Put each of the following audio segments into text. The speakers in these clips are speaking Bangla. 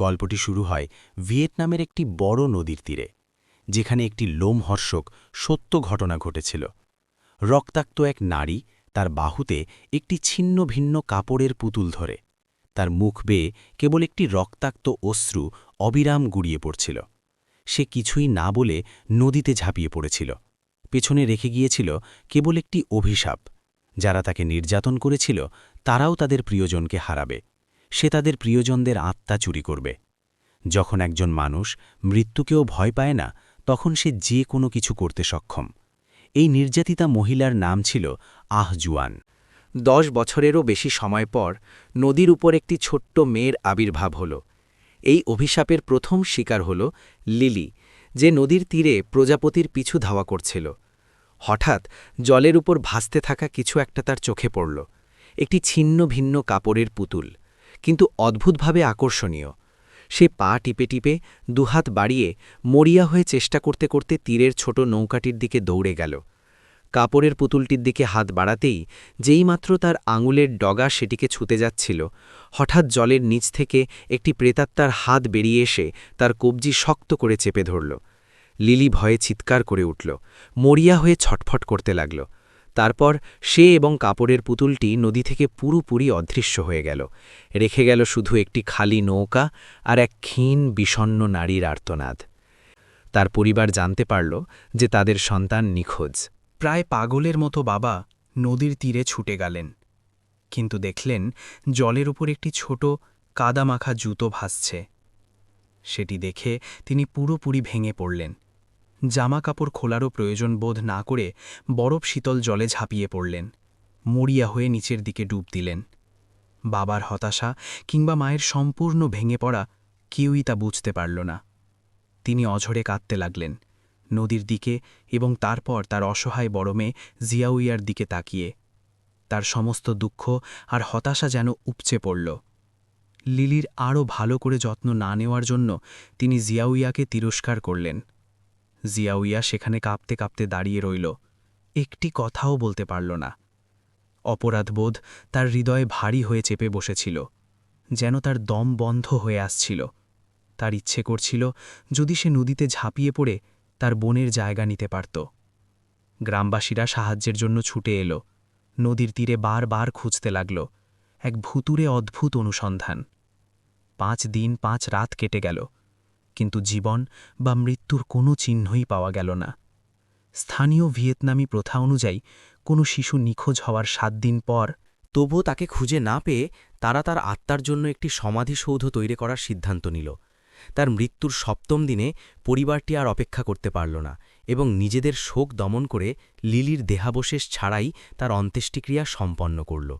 গল্পটি শুরু হয় ভিয়েতনামের একটি বড় নদীর তীরে, যেখানে একটি লোমহর্ষক সত্য ঘটনা ঘটেছিল। রক্তাক্ত এক নারী তার বাহুতে একটি ছিন্ন ভিন্ন কাপড়ের পুতুল ধরে, তার মুখ বেয়ে কেবল একটি রক্তাক্ত অশ্রু অবিরাম গুড়িয়ে পড়ছিল। সে কিছুই না বলে নদীতে ঝাঁপিয়ে পড়েছিল। পেছনে রেখে গিয়েছিল কেবল একটি অভিশাপ। যারা তাকে নির্যাতন করেছিল তারাও তাদের প্রিয়জনকে হারাবে। সে তাদের প্রিয়জনদের আত্মা চুরি করবে। যখন একজন মানুষ মৃত্যুকেও ভয় পায় না, তখন সে যে কোনো কিছু করতে সক্ষম। এই নির্যাতিতা মহিলার নাম ছিল আহ জুয়ান। 10 বছরেরও বেশি সময় পর নদীর উপর একটি ছোট্ট মেয়ের আবির্ভাব হল। এই অভিশাপের প্রথম শিকার হল লিলি, যে নদীর তীরে প্রজাপতির পিছু ধাওয়া করছিল। হঠাৎ জলের উপর ভাসতে থাকা কিছু একটা তার চোখে পড়ল, একটি ছিন্ন ভিন্ন কাপড়ের পুতুল, কিন্তু অদ্ভুতভাবে আকর্ষণীয়। সে পা টিপে টিপে দুহাত বাড়িয়ে মরিয়া হয়ে চেষ্টা করতে করতে তীরের ছোট নৌকাটির দিকে দৌড়ে গেল। কাপড়ের পুতুলটির দিকে হাত বাড়াতেই যেইমাত্র তার আঙুলের ডগা সেটিকে ছুতে যাচ্ছিল, হঠাৎ জলের নিচ থেকে একটি প্রেতাত্মার হাত বেরিয়ে এসে তার কবজি শক্ত করে চেপে ধরল। লিলি ভয়ে চিৎকার করে উঠল, মরিয়া হয়ে ছটফট করতে লাগল। তারপর সে এবং কাপড়ের পুতুলটি নদী থেকে পুরোপুরি অদৃশ্য হয়ে গেল। রেখে গেল শুধু একটি খালি নৌকা আর এক ক্ষীণ বিষণ্ণ নারীর আর্তনাদ। তার পরিবার জানতে পারল যে তাদের সন্তান নিখোঁজ। প্রায় পাগলের মতো বাবা নদীর তীরে ছুটে গেলেন, কিন্তু দেখলেন জলের উপর একটি ছোট কাদামাখা জুতো ভাসছে। সেটি দেখে তিনি পুরোপুরি ভেঙে পড়লেন। জামা কাপড় খোলারও প্রয়োজন বোধ না করে বরফ শীতল জলে ঝাঁপিয়ে পড়লেন। মরিয়া হয়ে নিচের দিকে ডুব দিলেন। বাবার হতাশা কিংবা মায়ের সম্পূর্ণ ভেঙে পড়া কেউই তা বুঝতে পারল না। তিনি অঝরে কাঁদতে লাগলেন নদীর দিকে এবং তারপর তার অসহায় বড় মেয়ে জিয়াউইয়ার দিকে তাকিয়ে। তার সমস্ত দুঃখ আর হতাশা যেন উপচে পড়ল। লিলির আরও ভালো করে যত্ন না নেওয়ার জন্য তিনি জিয়াউইয়াকে তিরস্কার করলেন। জিয়াউইয়া সেখানে কাঁপতে কাঁপতে দাঁড়িয়ে রইল, একটি কথাও বলতে পারল না। অপরাধবোধ তার হৃদয়ে ভারী হয়ে চেপে বসেছিল, যেন তার দম বন্ধ হয়ে আসছিল। তার ইচ্ছে করছিল যদি সে নদীতে ঝাঁপিয়ে পড়ে তার বোনের জায়গা নিতে পারত। গ্রামবাসীরা সাহায্যের জন্য ছুটে এলো। নদীর তীরে বারবার খুঁজতে লাগল, এক ভুতুরে অদ্ভুত অনুসন্ধান। 5 দিন 5 রাত কেটে গেল, কিন্তু জীবন বা মৃত্যুর কোনো চিহ্নই পাওয়া গেল না। স্থানীয় ভিয়েতনামি প্রথা অনুযায়ী কোনো শিশু নিখোঁজ হওয়ার 7 দিন পর তবুও তাকে খুঁজে না পেয়ে তারা তার আত্মার জন্য একটি সমাধিসৌধ তৈরি করার সিদ্ধান্ত নিল। তার মৃত্যুর 7ম দিনে পরিবারটি আর অপেক্ষা করতে পারল না এবং নিজেদের শোক দমন করে লিলির দেহাবশেষ ছাড়াই তার অন্ত্যেষ্টিক্রিয়া সম্পন্ন করল।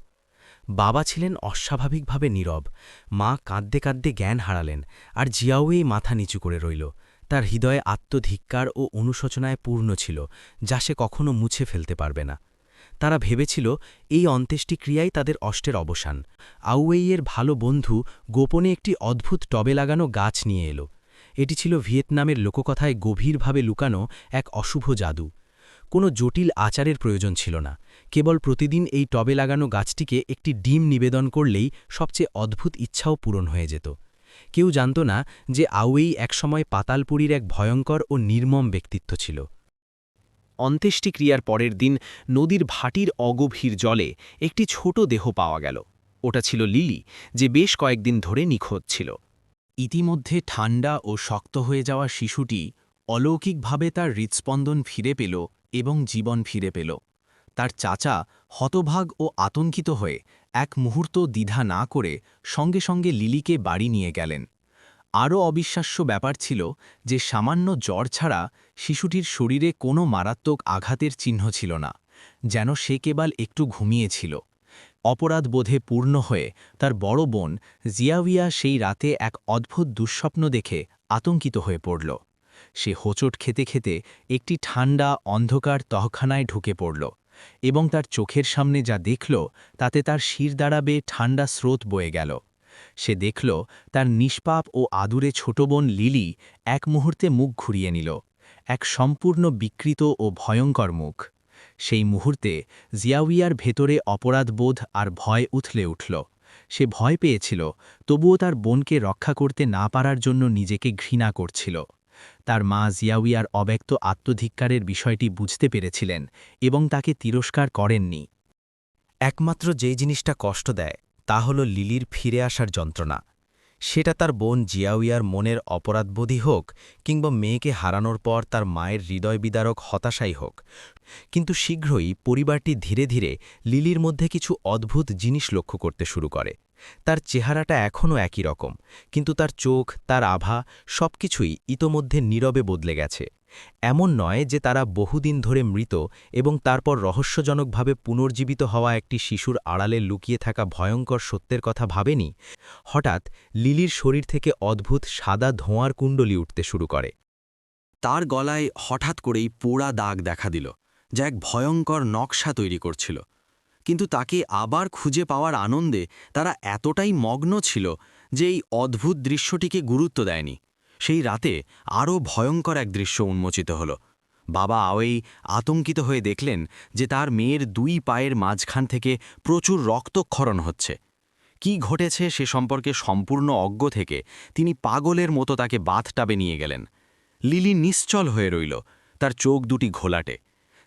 বাবা ছিলেন অস্বাভাবিকভাবে নীরব, মা কাঁদতে কাঁদতে জ্ঞান হারালেন, আর জিয়াউই মাথা নিচু করে রইল। তার হৃদয়ে আত্মধিক্কার ও অনুশোচনায় পূর্ণ ছিল, যা সে কখনো মুছে ফেলতে পারবে না। তারা ভেবেছিল এই অন্ত্যেষ্টিক্রিয়াই তাদের অষ্টের অবসান। আউয়েইয়ের ভালো বন্ধু গোপনে একটি অদ্ভুত টবে লাগানো গাছ নিয়ে এলো। এটি ছিল ভিয়েতনামের লোককথায় গভীরভাবে লুকানো এক অশুভ জাদু। কোনো জটিল আচারের প্রয়োজন ছিল না, কেবল প্রতিদিন এই টবে লাগানো গাছটিকে একটি ডিম নিবেদন করলেই সবচেয়ে অদ্ভুত ইচ্ছাও পূরণ হয়ে যেত। কেউ জানত না যে আউয়েই একসময় পাতালপুরীর এক ভয়ঙ্কর ও নির্মম ব্যক্তিত্ব ছিল। অন্ত্যেষ্টিক্রিয়ার পরের দিন নদীর ভাটির অগভীর জলে একটি ছোট দেহ পাওয়া গেল। ওটা ছিল লিলি, যে বেশ কয়েকদিন ধরে নিখোঁজ ছিল। ইতিমধ্যে ঠান্ডা ও শক্ত হয়ে যাওয়া শিশুটি অলৌকিকভাবে তার হৃৎস্পন্দন ফিরে পেল এবং জীবন ফিরে পেল। তার চাচা হতভাগ ও আতঙ্কিত হয়ে এক মুহূর্ত দ্বিধা না করে সঙ্গে সঙ্গে লিলিকে বাড়ি নিয়ে গেলেন। আরও অবিশ্বাস্য ব্যাপার ছিল যে সামান্য জ্বর ছাড়া শিশুটির শরীরে কোনো মারাত্মক আঘাতের চিহ্ন ছিল না, যেন সে কেবল একটু ঘুমিয়েছিল। অপরাধবোধে পূর্ণ হয়ে তার বড় বোন জিয়াউইয়া সেই রাতে এক অদ্ভুত দুঃস্বপ্ন দেখে আতঙ্কিত হয়ে পড়ল। সে হোঁচট খেতে খেতে একটি ঠান্ডা অন্ধকার তহখানায় ঢুকে পড়ল এবং তার চোখের সামনে যা দেখল তাতে তার শিরদাঁড়া বেয়ে ঠান্ডা স্রোত বয়ে গেল। সে দেখল তার নিষ্পাপ ও আদুরে ছোট বোন লিলি এক মুহূর্তে মুখ ঘুরিয়ে নিল, এক সম্পূর্ণ বিকৃত ও ভয়ঙ্কর মুখ। সেই মুহূর্তে জিয়াউইয়ার ভেতরে অপরাধবোধ আর ভয় উথলে উঠল। সে ভয় পেয়েছিল, তবুও তার বোনকে রক্ষা করতে না পারার জন্য নিজেকে ঘৃণা করছিল। তার মা জিয়াউইয়ার অব্যক্ত আত্মধিক্কারের বিষয়টি বুঝতে পেরেছিলেন এবং তাকে তিরস্কার করেননি। একমাত্র যেই জিনিসটা কষ্ট দেয় তা হল লিলির ফিরে আসার যন্ত্রণা। সেটা তার বোন জিয়াউইয়ার মনের অপরাধবোধই হোক, কিংবা মেয়েকে হারানোর পর তার মায়ের হৃদয় বিদারক হতাশাই হোক। কিন্তু শীঘ্রই পরিবারটি ধীরে ধীরে লিলির মধ্যে কিছু অদ্ভুত জিনিস লক্ষ্য করতে শুরু করে। তার চেহারাটা এখনও একই রকম, কিন্তু তার চোখ, তার আভা সবকিছুই ইতোমধ্যে নীরবে বদলে গেছে। এমন নয় যে তারা বহুদিন ধরে মৃত এবং তারপর রহস্যজনকভাবে পুনর্জীবিত হওয়া একটি শিশুর আড়ালে লুকিয়ে থাকা ভয়ঙ্কর সত্যের কথা ভাবেনি। হঠাৎ লিলির শরীর থেকে অদ্ভুত সাদা ধোঁয়ার কুণ্ডলি উঠতে শুরু করে। তার গলায় হঠাৎ করেই পোড়া দাগ দেখা দিল, যা এক ভয়ঙ্কর নকশা তৈরি করছিল। কিন্তু তাকে আবার খুঁজে পাওয়ার আনন্দে তারা এতটাই মগ্ন ছিল যে এই অদ্ভুত দৃশ্যটিকে গুরুত্ব দেয়নি। সেই রাতে আরও ভয়ঙ্কর এক দৃশ্য উন্মোচিত হল। বাবা আওয়েই আতঙ্কিত হয়ে দেখলেন যে তার মেয়ের 2 পায়ের মাঝখান থেকে প্রচুর রক্তক্ষরণ হচ্ছে। কি ঘটেছে সে সম্পর্কে সম্পূর্ণ অজ্ঞ থেকে তিনি পাগলের মতো তাকে বাথটাবে নিয়ে গেলেন। লিলি নিশ্চল হয়ে রইল, তার চোখ দুটি ঘোলাটে,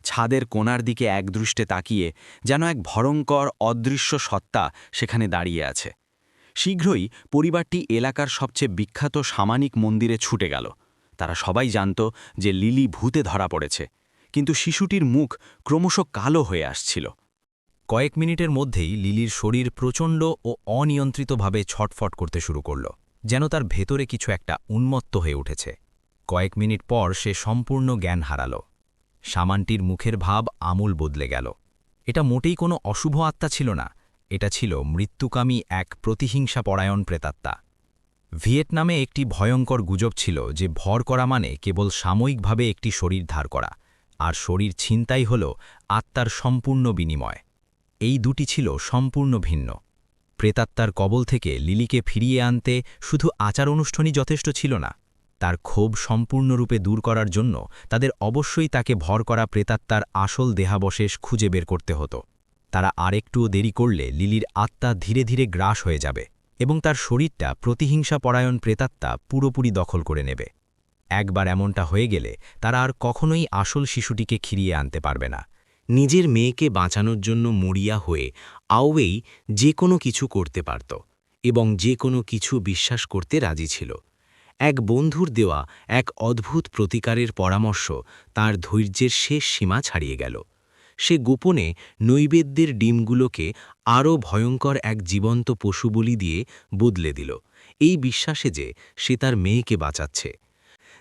ছাদের কোণার দিকে একদৃষ্টে তাকিয়ে, যেন এক ভয়ঙ্কর অদৃশ্য সত্তা সেখানে দাঁড়িয়ে আছে। শীঘ্রই পরিবারটি এলাকার সবচেয়ে বিখ্যাত সামানিক মন্দিরে ছুটে গেল। তারা সবাই জানত যে লিলি ভূতে ধরা পড়েছে, কিন্তু শিশুটির মুখ ক্রমশ কালো হয়ে আসছিল। কয়েক মিনিটের মধ্যেই লিলির শরীর প্রচণ্ড ও অনিয়ন্ত্রিতভাবে ছটফট করতে শুরু করল, যেন তার ভেতরে কিছু একটা উন্মত্ত হয়ে উঠেছে। কয়েক মিনিট পর সে সম্পূর্ণ জ্ঞান হারাল। সামানটির মুখের ভাব আমূল বদলে গেল। এটা মোটেই কোনো অশুভ আত্মা ছিল না, এটা ছিল মৃত্যুকামী এক প্রতিহিংসাপরায়ণ প্রেতাত্মা। ভিয়েতনামে একটি ভয়ঙ্কর গুজব ছিল যে ভর করা মানে কেবল সাময়িকভাবে একটি শরীর ধার করা, আর শরীর ছিনতাই হল আত্মার সম্পূর্ণ বিনিময়। এই দুটি ছিল সম্পূর্ণ ভিন্ন। প্রেতাত্মার কবল থেকে লিলিকে ফিরিয়ে আনতে শুধু আচার অনুষ্ঠানই যথেষ্ট ছিল না, তার ক্ষোভ সম্পূর্ণরূপে দূর করার জন্য তাদের অবশ্যই তাকে ভর করা প্রেতাত্মার আসল দেহাবশেষ খুঁজে বের করতে হতো। তারা আরেকটুও দেরি করলে লিলির আত্মা ধীরে ধীরে গ্রাস হয়ে যাবে এবং তার শরীরটা প্রতিহিংসাপরায়ণ প্রেতাত্মা পুরোপুরি দখল করে নেবে। একবার এমনটা হয়ে গেলে তারা আর কখনোই আসল শিশুটিকে ফিরিয়ে আনতে পারবে না। নিজের মেয়েকে বাঁচানোর জন্য মরিয়া হয়ে আওয়েই যে কোনো কিছু করতে পারত এবং যে কোনো কিছু বিশ্বাস করতে রাজি ছিল। এক বন্ধুর দেওয়া এক অদ্ভুত প্রতিকারের পরামর্শ তার ধৈর্যের শেষ সীমা ছাড়িয়ে গেল। সে গোপনে নৈবেদ্যের ডিমগুলোকে আরও ভয়ঙ্কর এক জীবন্ত পশু বলি দিয়ে বদলে দিল, এই বিশ্বাসে যে সে তার মেয়েকে বাঁচাচ্ছে।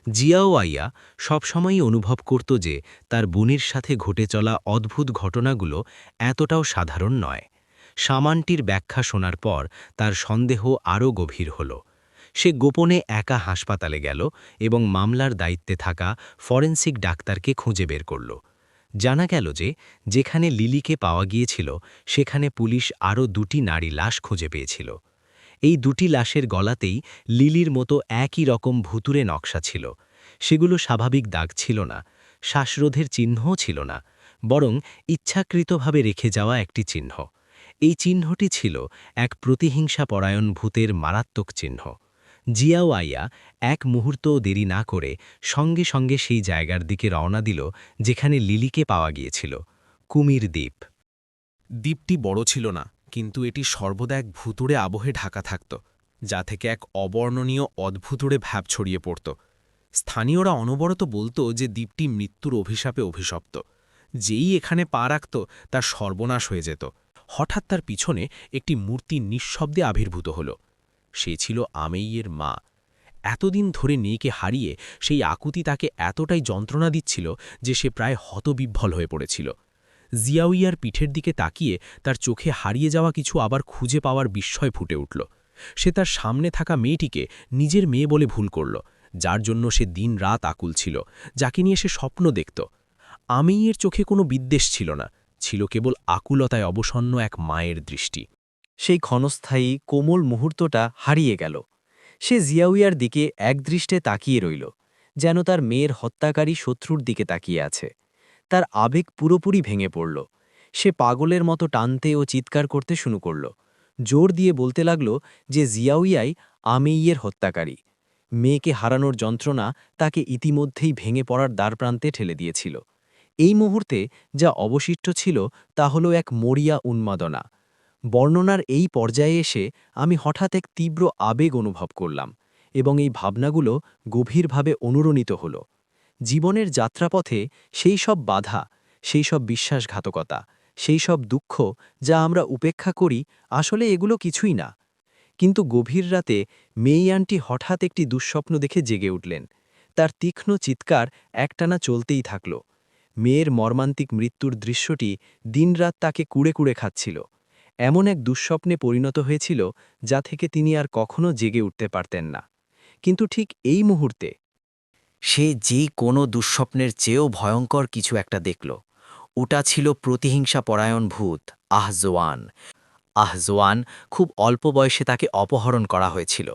জিয়াওয়াইয়া সবসময়ই অনুভব করত যে তার বোনের সাথে ঘটে চলা অদ্ভুত ঘটনাগুলো এতটাও সাধারণ নয়। সামানটির ব্যাখ্যা শোনার পর তার সন্দেহ আরও গভীর হল। সে গোপনে একা হাসপাতালে গেল এবং মামলার দায়িত্বে থাকা ফরেন্সিক ডাক্তারকে খুঁজে বের করল। জানা গেল যে যেখানে লিলিকে পাওয়া গিয়েছিল সেখানে পুলিশ আরও 2টি নারী লাশ খুঁজে পেয়েছিল। এই 2টি লাশের গলাতেই লিলির মতো একই রকম ভুতুরে নকশা ছিল। সেগুলো স্বাভাবিক দাগ ছিল না, শ্বাসরোধের চিহ্নও ছিল না, বরং ইচ্ছাকৃতভাবে রেখে যাওয়া একটি চিহ্ন। এই চিহ্নটি ছিল এক প্রতিহিংসাপরায়ণ ভূতের মারাত্মক চিহ্ন। জিয়াওয়াইয়া এক মুহূর্তও দেরি না করে সঙ্গে সঙ্গে সেই জায়গার দিকে রওনা দিল যেখানে লিলিকে পাওয়া গিয়েছিল, কুমির দ্বীপ। দ্বীপটি বড় ছিল না, কিন্তু এটি সর্বদা এক ভুতুড়ে আবহে ঢাকা থাকত, যা থেকে এক অবর্ণনীয় অদ্ভুতুড়ে ভাব ছড়িয়ে পড়ত। স্থানীয়রা অনবরত বলত যে দ্বীপটি মৃত্যুর অভিশাপে অভিশপ্ত। যেই এখানে পা রাখত তার সর্বনাশ হয়ে যেত। হঠাৎ তার পিছনে একটি মূর্তি নিঃশব্দে আবির্ভূত হল। সে ছিল আমেইয়ের মা। এতদিন ধরে মেয়েকে হারিয়ে সেই আকুতি তাকে এতটাই যন্ত্রণা দিচ্ছিল যে সে প্রায় হতবিহ্বল হয়ে পড়েছিল। জিয়াউইয়ার পিঠের দিকে তাকিয়ে তার চোখে হারিয়ে যাওয়া কিছু আবার খুঁজে পাওয়ার বিস্ময় ফুটে উঠল। সে তার সামনে থাকা মেয়েটিকে নিজের মেয়ে বলে ভুল করল, যার জন্য সে দিন রাত আকুল ছিল, যাকে নিয়ে সে স্বপ্ন দেখত। আমেইয়ের চোখে কোনো বিদ্বেষ ছিল না, ছিল কেবল আকুলতায় অবসন্ন এক মায়ের দৃষ্টি। সেই ক্ষণস্থায়ী কোমল মুহূর্তটা হারিয়ে গেল। সে জিয়াউইয়ার দিকে একদৃষ্টে তাকিয়ে রইল, যেন তার মেয়ের হত্যাকারী শত্রুর দিকে তাকিয়ে আছে। তার আবেগ পুরোপুরি ভেঙে পড়ল। সে পাগলের মতো টানতে ও চিৎকার করতে শুরু করল। জোর দিয়ে বলতে লাগল যে জিয়াউইয়াই আমেইয়ের হত্যাকারী। মেয়েকে হারানোর যন্ত্রণা তাকে ইতিমধ্যেই ভেঙে পড়ার দ্বারপ্রান্তে ঠেলে দিয়েছিল। এই মুহূর্তে যা অবশিষ্ট ছিল তা হল এক মরিয়া উন্মাদনা। বর্ণনার এই পর্যায়ে এসে আমি হঠাৎ এক তীব্র আবেগ অনুভব করলাম, এবং এই ভাবনাগুলো গভীরভাবে অনুরণিত হল। জীবনের যাত্রাপথে সেই সব বাধা, সেই সব বিশ্বাসঘাতকতা, সেই সব দুঃখ যা আমরা উপেক্ষা করি, আসলে এগুলো কিছুই না। কিন্তু গভীর রাতে মেইয়ানটি হঠাৎ একটি দুঃস্বপ্ন দেখে জেগে উঠলেন। তার তীক্ষ্ণ চিৎকার একটানা চলতেই থাকল। মেয়ের মর্মান্তিক মৃত্যুর দৃশ্যটি দিনরাত তাকে কুড়ে কুড়ে খাচ্ছিল। এমন এক দুঃস্বপ্নে পরিণত হয়েছিল যা থেকে তিনি আর কখনো জেগে উঠতে পারতেন না। কিন্তু ঠিক এই মুহূর্তে সে যে কোনো দুঃস্বপ্নের চেয়েও ভয়ঙ্কর কিছু একটা দেখল। ওটা ছিল প্রতিহিংসা পরায়ণ ভূত আহজোয়ান। আহজোয়ান খুব অল্প বয়সে তাকে অপহরণ করা হয়েছিল।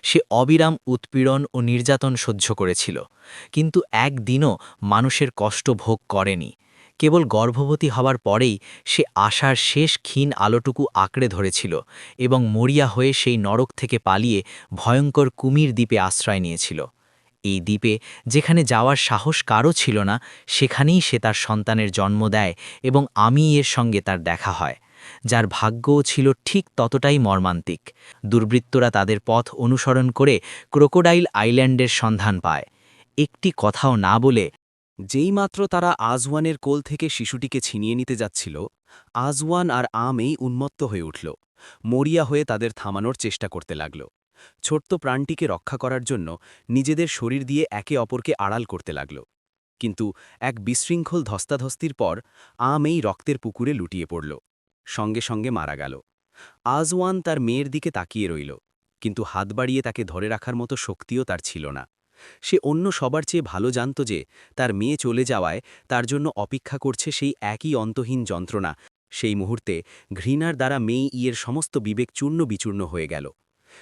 সে অবিরাম উৎপীড়ন ও নির্যাতন সহ্য করেছিল, কিন্তু একদিনও মানুষের কষ্ট ভোগ করেনি। কেবল গর্ভবতী হওয়ার পরেই সে আশার শেষ ক্ষীণ আলোটুকু আঁকড়ে ধরেছিল এবং মরিয়া হয়ে সেই নরক থেকে পালিয়ে ভয়ঙ্কর কুমির দ্বীপে আশ্রয় নিয়েছিল। এই দ্বীপে যেখানে যাওয়ার সাহস কারও ছিল না, সেখানেই সে তার সন্তানের জন্ম দেয় এবং আমি এর সঙ্গে তার দেখা হয়, যার ভাগ্যও ছিল ঠিক ততটাই মর্মান্তিক। দুর্বৃত্তরা তাদের পথ অনুসরণ করে ক্রোকোডাইল আইল্যান্ডের সন্ধান পায়। একটি কথাও না বলে যেইমাত্র তারা আজওয়ানের কোল থেকে শিশুটিকে ছিনিয়ে নিতে যাচ্ছিল, আজওয়ান আর আমেই উন্মত্ত হয়ে উঠল। মরিয়া হয়ে তাদের থামানোর চেষ্টা করতে লাগল। ছোট্ট প্রাণটিকে রক্ষা করার জন্য নিজেদের শরীর দিয়ে একে অপরকে আড়াল করতে লাগল। কিন্তু এক বিশৃঙ্খল ধস্তাধস্তির পর আমেই রক্তের পুকুরে লুটিয়ে পড়ল, সঙ্গে সঙ্গে মারা গেল। আজওয়ান তার মেয়ের দিকে তাকিয়ে রইল, কিন্তু হাত বাড়িয়ে তাকে ধরে রাখার মতো শক্তিও তার ছিল না। সে অন্য সবার চেয়ে ভালো জানত যে তার মেয়ে চলে যাওয়ায় তার জন্য অপেক্ষা করছে সেই একই অন্তহীন যন্ত্রণা। সেই মুহূর্তে ঘৃণার দ্বারা মেইয়ের সমস্ত বিবেক চূর্ণ বিচূর্ণ হয়ে গেল।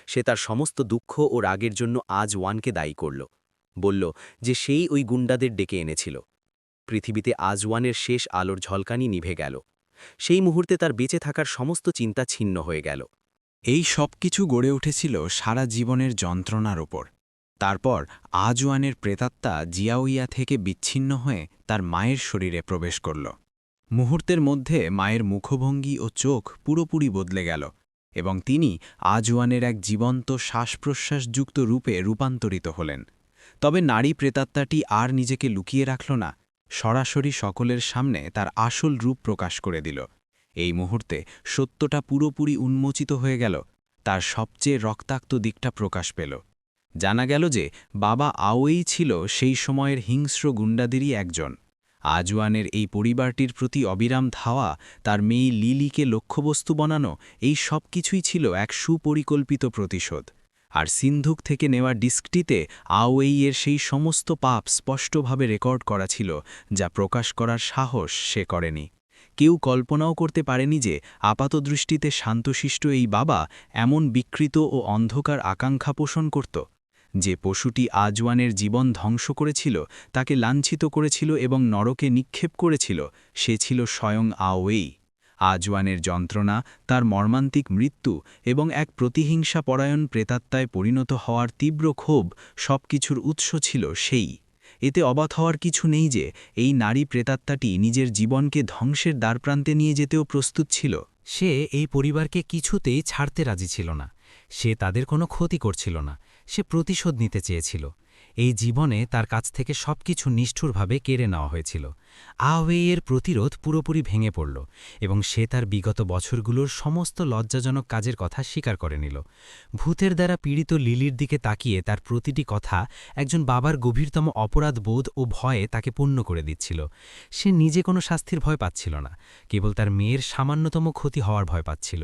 সে তার সমস্ত দুঃখ ও রাগের জন্য আজওয়ানকে দায়ী করল। বলল যে সেই ওই গুন্ডাদের ডেকে এনেছিল। পৃথিবীতে আজওয়ানের শেষ আলোর ঝলকানি নিভে গেল। সেই মুহূর্তে তার বেঁচে থাকার সমস্ত চিন্তা ছিন্ন হয়ে গেল। এই সব কিছু গড়ে উঠেছিল সারা জীবনের যন্ত্রণার ওপর। তারপর আজওয়ানের প্রেতাত্মা জিয়াউইয়া থেকে বিচ্ছিন্ন হয়ে তার মায়ের শরীরে প্রবেশ করল। মুহূর্তের মধ্যে মায়ের মুখভঙ্গি ও চোখ পুরোপুরি বদলে গেল, এবং তিনি আজওয়ানের এক জীবন্ত শ্বাসপ্রশ্বাসযুক্ত রূপে রূপান্তরিত হলেন। তবে নারী প্রেতাত্মাটি আর নিজেকে লুকিয়ে রাখল না, সরাসরি সকলের সামনে তার আসল রূপ প্রকাশ করে দিল। এই মুহূর্তে সত্যটা পুরোপুরি উন্মোচিত হয়ে গেল। তার সবচেয়ে রক্তাক্ত দিকটা প্রকাশ পেল। জানা গেল যে বাবা আওয়েই ছিল সেই সময়ের হিংস্র গুন্ডাদেরই একজন। আজওয়ানের এই পরিবারটির প্রতি অবিরাম ধাওয়া, তার মেয়ে লিলিকে লক্ষ্যবস্তু বানানো, এই সব কিছুই ছিল এক সুপরিকল্পিত প্রতিশোধ। আর সিন্ধুক থেকে নেওয়া ডিস্কটিতে আওয়েইয়ের সেই সমস্ত পাপ স্পষ্টভাবে রেকর্ড করা ছিল, যা প্রকাশ করার সাহস সে করেনি। কেউ কল্পনাও করতে পারেনি যে আপাতদৃষ্টিতে শান্তশিষ্ট এই বাবা এমন বিকৃত ও অন্ধকার আকাঙ্ক্ষা পোষণ করত। যে পশুটি আজওয়ানের জীবন ধ্বংস করেছিল, তাকে লাঞ্ছিত করেছিল এবং নরকে নিক্ষেপ করেছিল, সে ছিল স্বয়ং আওয়েই। আজওয়ানের যন্ত্রণা, তার মর্মান্তিক মৃত্যু এবং এক প্রতিহিংসা পরায়ণ প্রেতাত্মায় পরিণত হওয়ার তীব্র ক্ষোভ, সবকিছুর উৎস ছিল সেই। এতে অবাক হওয়ার কিছু নেই যে এই নারী প্রেতাত্মাটি নিজের জীবনকে ধ্বংসের দ্বারপ্রান্তে নিয়ে যেতেও প্রস্তুত ছিল। সে এই পরিবারকে কিছুতেই ছাড়তে রাজি ছিল না। সে তাদের কোনো ক্ষতি করছিল না, সে প্রতিশোধ নিতে চেয়েছিল। এই জীবনে তার কাছ থেকে সবকিছু নিষ্ঠুরভাবে কেড়ে নেওয়া হয়েছিল। আওয়েইয়ের প্রতিরোধ পুরোপুরি ভেঙে পড়ল এবং সে তার বিগত বছরগুলোর সমস্ত লজ্জাজনক কাজের কথা স্বীকার করে নিল। ভূতের দ্বারা পীড়িত লিলির দিকে তাকিয়ে তার প্রতিটি কথা একজন বাবার গভীরতম অপরাধ বোধ ও ভয়ে তাকে পূর্ণ করে দিচ্ছিল। সে নিজে কোনো শাস্তির ভয় পাচ্ছিল না, কেবল তার মেয়ের সামান্যতম ক্ষতি হওয়ার ভয় পাচ্ছিল।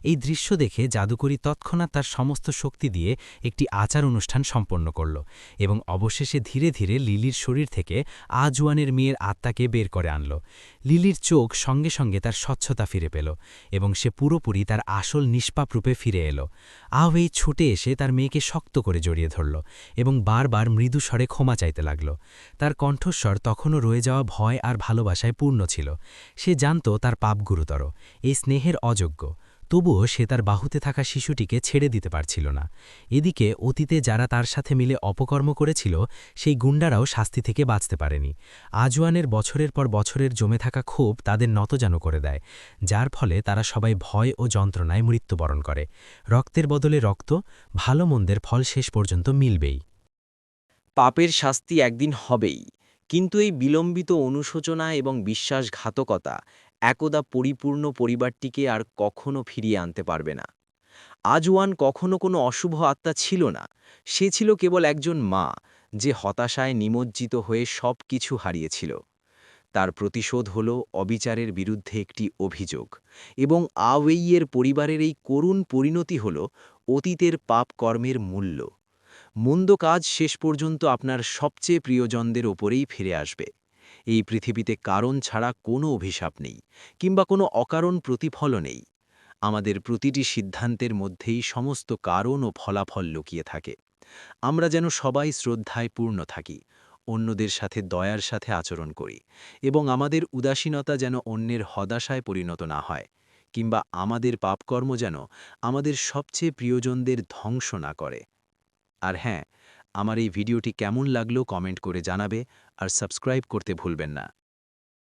এই দৃশ্য দেখে জাদুকরী তৎক্ষণাৎ তার সমস্ত শক্তি দিয়ে একটি আচার অনুষ্ঠান সম্পন্ন করল এবং অবশেষে ধীরে ধীরে লিলির শরীর থেকে আজওয়ানের মেয়ের আত্মাকে বের করে আনল। লিলির চোখ সঙ্গে সঙ্গে তার স্বচ্ছতা ফিরে পেল এবং সে পুরোপুরি তার আসল নিষ্পাপ রূপে ফিরে এলো। আওয়েই ছুটে এসে তার মেয়েকে শক্ত করে জড়িয়ে ধরল এবং বারবার মৃদু স্বরে ক্ষমা চাইতে লাগল। তার কণ্ঠস্বর তখনও রয়ে যাওয়া ভয় আর ভালোবাসায় পূর্ণ ছিল। সে জানত তার পাপ গুরুতর, এই স্নেহের অযোগ্য। তবুও সে তার বাহুতে থাকা শিশুটিকে ছেড়ে দিতে পারছিল না। এদিকে অতীতে যারা তার সাথে মিলে অপকর্ম করেছিল সেই গুন্ডারাও শাস্তি থেকে বাঁচতে পারেনি। আজওয়ানের বছরের পর বছরের জমে থাকা ক্ষোভ তাদের নতজানু করে দেয়, যার ফলে তারা সবাই ভয় ও যন্ত্রণায় মৃত্যুবরণ করে। রক্তের বদলে রক্ত, ভালো মন্দের ফল শেষ পর্যন্ত মিলবেই। পাপের শাস্তি একদিন হবেই, কিন্তু এই বিলম্বিত অনুশোচনা এবং বিশ্বাসঘাতকতা একদা পরিপূর্ণ পরিবারটিকে আর কখনো ফিরিয়ে আনতে পারবে না। আজওয়ান কখনো কোনো অশুভ আত্মা ছিল না, সে ছিল কেবল একজন মা যে হতাশায় নিমজ্জিত হয়ে সব কিছু হারিয়েছিল। তার প্রতিশোধ হল অবিচারের বিরুদ্ধে একটি অভিযোগ, এবং আওয়েইয়ের পরিবারের এই করুণ পরিণতি হল অতীতের পাপ কর্মের মূল্য। মন্দ কাজ শেষ পর্যন্ত আপনার সবচেয়ে প্রিয়জনদের ওপরেই ফিরে আসবে। এই পৃথিবীতে কারণ ছাড়া কোনো অভিশাপ নেই, কিংবা কোনো অকারণ প্রতিফলও নেই। আমাদের প্রতিটি সিদ্ধান্তের মধ্যেই সমস্ত কারণ ও ফলাফল লুকিয়ে থাকে। আমরা যেন সবাই শ্রদ্ধায় পূর্ণ থাকি, অন্যদের সাথে দয়ার সাথে আচরণ করি, এবং আমাদের উদাসীনতা যেন অন্যের হতাশায় পরিণত না হয়, কিংবা আমাদের পাপকর্ম যেন আমাদের সবচেয়ে প্রিয়জনদের ধ্বংস না করে। আর হ্যাঁ, আমার এই ভিডিওটি কেমন লাগলো কমেন্ট করে জানাবে, আর সাবস্ক্রাইব করতে ভুলবেন না।